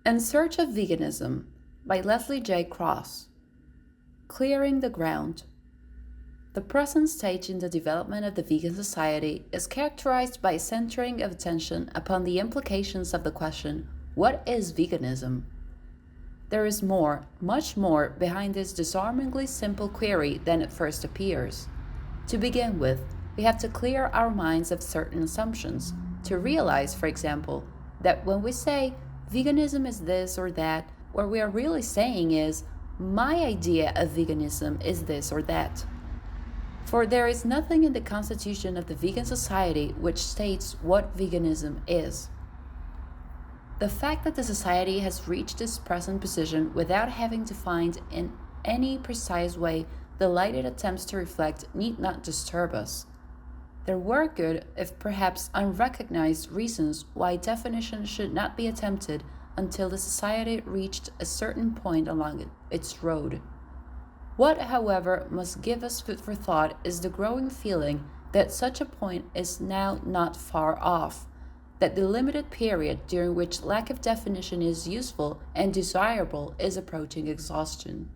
In Search of Veganism by Leslie J. Cross. Clearing the ground. The present stage in the development of the vegan society is characterized by a centering of attention upon the implications of the question, what is veganism? There is more, much more, behind this disarmingly simple query than at first appears. To begin with, we have to clear our minds of certain assumptions, to realize, for example, that when we say veganism is this or that, what we are really saying is, my idea of veganism is this or that. For there is nothing in the constitution of the vegan society which states what veganism is. The fact that the society has reached this present position without having to find in any precise way the light it attempts to reflect need not disturb us. There were good, if perhaps unrecognized, reasons why definition should not be attempted until the society reached a certain point along its road. What, however, must give us food for thought is the growing feeling that such a point is now not far off, that the limited period during which lack of definition is useful and desirable is approaching exhaustion.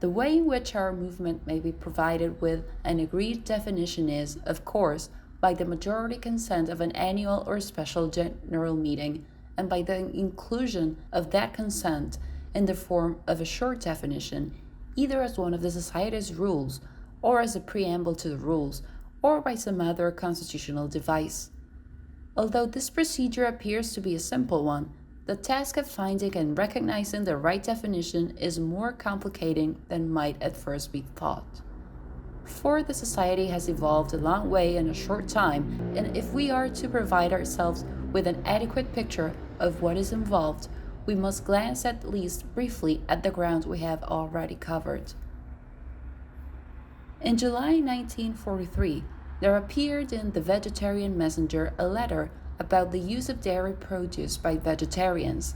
The way in which our movement may be provided with an agreed definition is, of course, by the majority consent of an annual or special general meeting, and by the inclusion of that consent in the form of a short definition, either as one of the society's rules, or as a preamble to the rules, or by some other constitutional device. Although this procedure appears to be a simple one, the task of finding and recognizing the right definition is more complicated than might at first be thought. For the society has evolved a long way in a short time, and if we are to provide ourselves with an adequate picture of what is involved, we must glance at least briefly at the ground we have already covered. In July 1943, there appeared in the Vegetarian Messenger a letter about the use of dairy produce by vegetarians.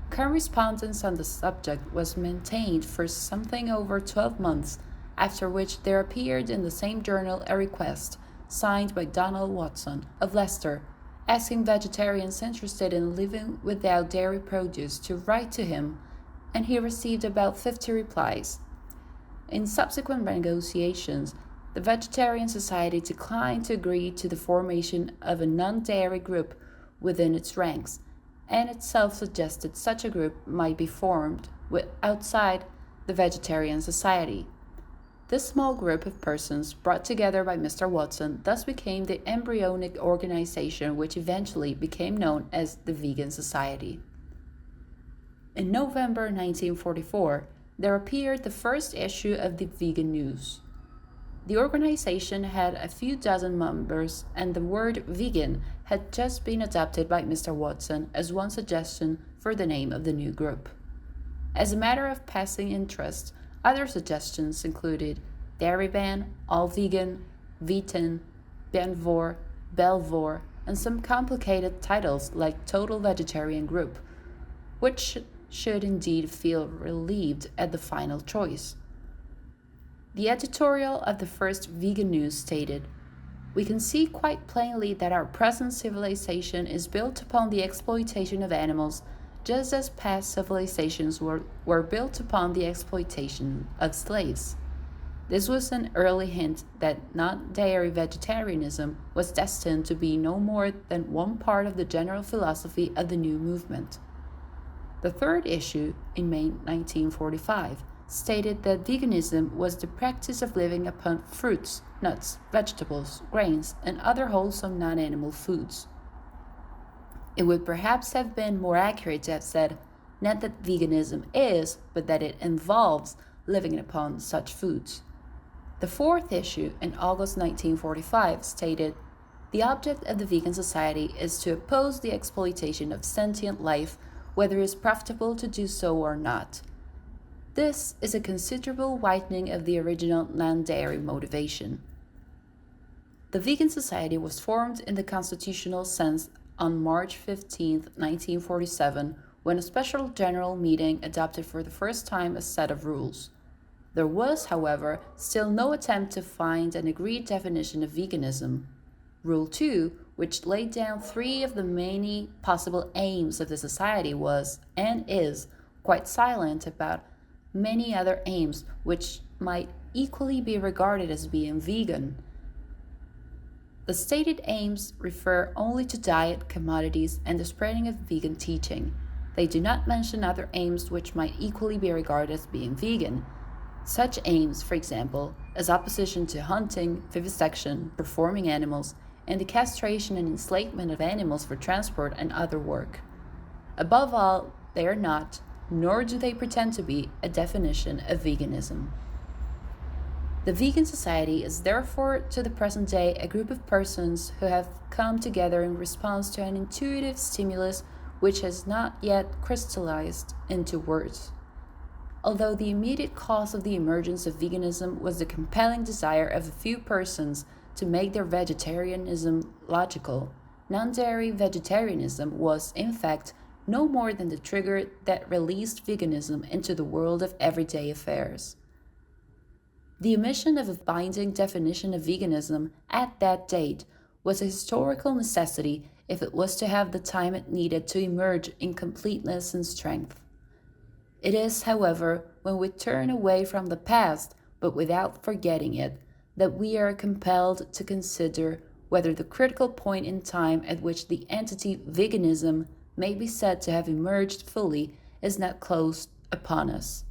Correspondence on the subject was maintained for something over 12 months, after which there appeared in the same journal a request, signed by Donald Watson of Leicester, asking vegetarians interested in living without dairy produce to write to him, and he received about 50 replies. In subsequent negotiations, the Vegetarian Society declined to agree to the formation of a non-dairy group within its ranks, and itself suggested such a group might be formed outside the Vegetarian Society. This small group of persons, brought together by Mr. Watson, thus became the embryonic organization which eventually became known as the Vegan Society. In November 1944, there appeared the first issue of the Vegan News. The organization had a few dozen members, and the word vegan had just been adopted by Mr. Watson as one suggestion for the name of the new group. As a matter of passing interest, other suggestions included dairy ban, all vegan, vegan, benvor, belvor, and some complicated titles like total vegetarian group, which should indeed feel relieved at the final choice. The editorial of the first Vegan News stated, "We can see quite plainly that our present civilization is built upon the exploitation of animals, just as past civilizations were built upon the exploitation of slaves." This was an early hint that non-dairy vegetarianism was destined to be no more than one part of the general philosophy of the new movement. The third issue, in May 1945, stated that veganism was the practice of living upon fruits, nuts, vegetables, grains, and other wholesome non-animal foods. It would perhaps have been more accurate to have said, not that veganism is, but that it involves living upon such foods. The fourth issue, in August 1945, stated, "The object of the Vegan Society is to oppose the exploitation of sentient life, whether it is profitable to do so or not." This is a considerable widening of the original non-dairy motivation. The Vegan Society was formed in the constitutional sense on March 15, 1947, when a special general meeting adopted for the first time a set of rules. There was, however, still no attempt to find an agreed definition of veganism. Rule 2 which laid down three of the many possible aims of the society, was and is quite silent about many other aims which might equally be regarded as being vegan. The stated aims refer only to diet, commodities, and the spreading of vegan teaching. They do not mention other aims which might equally be regarded as being vegan. Such aims, for example, as opposition to hunting, vivisection, performing animals, and the castration and enslavement of animals for transport and other work. Above all, they are not, nor do they pretend to be, a definition of veganism. The vegan society is therefore, to the present day, a group of persons who have come together in response to an intuitive stimulus which has not yet crystallized into words. Although the immediate cause of the emergence of veganism was the compelling desire of a few persons to make their vegetarianism logical, non-dairy vegetarianism was, in fact, no more than the trigger that released veganism into the world of everyday affairs. The omission of a binding definition of veganism at that date was a historical necessity if it was to have the time it needed to emerge in completeness and strength. It is, however, when we turn away from the past, but without forgetting it, that we are compelled to consider whether the critical point in time at which the entity veganism may be said to have emerged fully is not close upon us.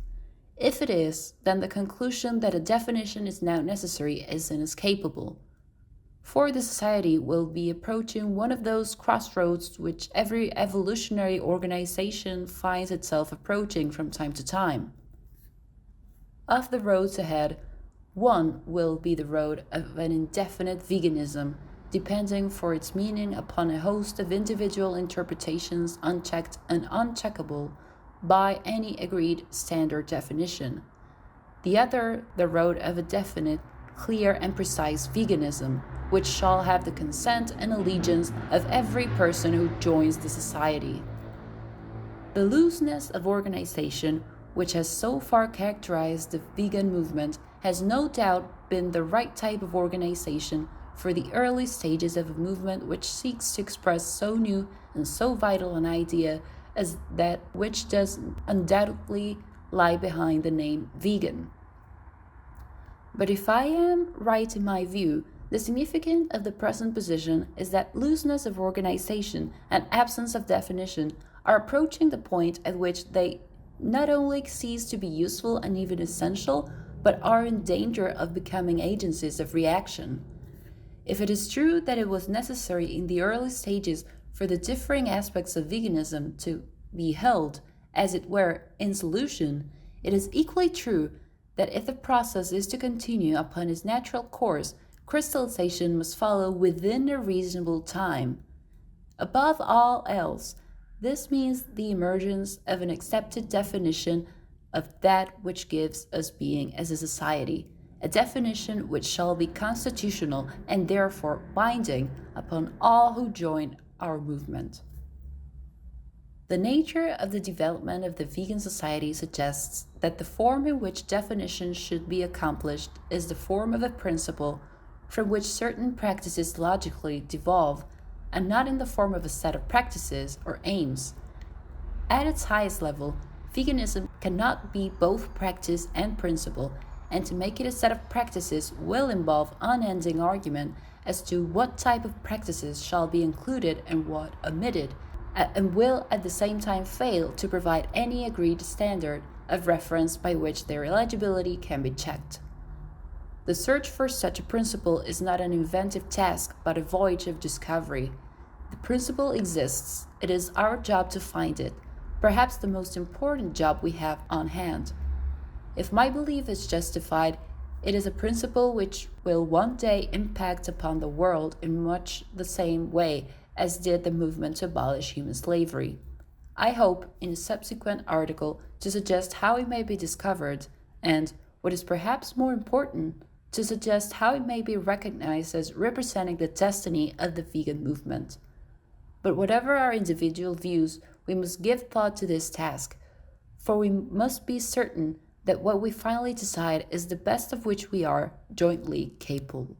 If it is, then the conclusion that a definition is now necessary is inescapable. For the society will be approaching one of those crossroads which every evolutionary organization finds itself approaching from time to time. Of the roads ahead, one will be the road of an indefinite veganism, depending for its meaning upon a host of individual interpretations unchecked and uncheckable by any agreed standard definition. The other, the road of a definite, clear and precise veganism, which shall have the consent and allegiance of every person who joins the society. The looseness of organization, which has so far characterized the vegan movement, has no doubt been the right type of organization for the early stages of a movement which seeks to express so new and so vital an idea as that which does undoubtedly lie behind the name vegan. But if I am right in my view, the significance of the present position is that looseness of organization and absence of definition are approaching the point at which they not only cease to be useful and even essential, but are in danger of becoming agencies of reaction. If it is true that it was necessary in the early stages for the differing aspects of veganism to be held, as it were, in solution, it is equally true that if the process is to continue upon its natural course, crystallization must follow within a reasonable time. Above all else, this means the emergence of an accepted definition of that which gives us being as a society, a definition which shall be constitutional and therefore binding upon all who join our movement. The nature of the development of the vegan society suggests that the form in which definition should be accomplished is the form of a principle from which certain practices logically devolve, and not in the form of a set of practices or aims. At its highest level, veganism cannot be both practice and principle, and to make it a set of practices will involve unending argument as to what type of practices shall be included and what omitted, and will at the same time fail to provide any agreed standard of reference by which their eligibility can be checked. The search for such a principle is not an inventive task, but a voyage of discovery. The principle exists. It is our job to find it, perhaps the most important job we have on hand. If my belief is justified, it is a principle which will one day impact upon the world in much the same way as did the movement to abolish human slavery. I hope, in a subsequent article, to suggest how it may be discovered, and, what is perhaps more important, to suggest how it may be recognized as representing the destiny of the vegan movement. But whatever our individual views, we must give thought to this task, for we must be certain that what we finally decide is the best of which we are jointly capable.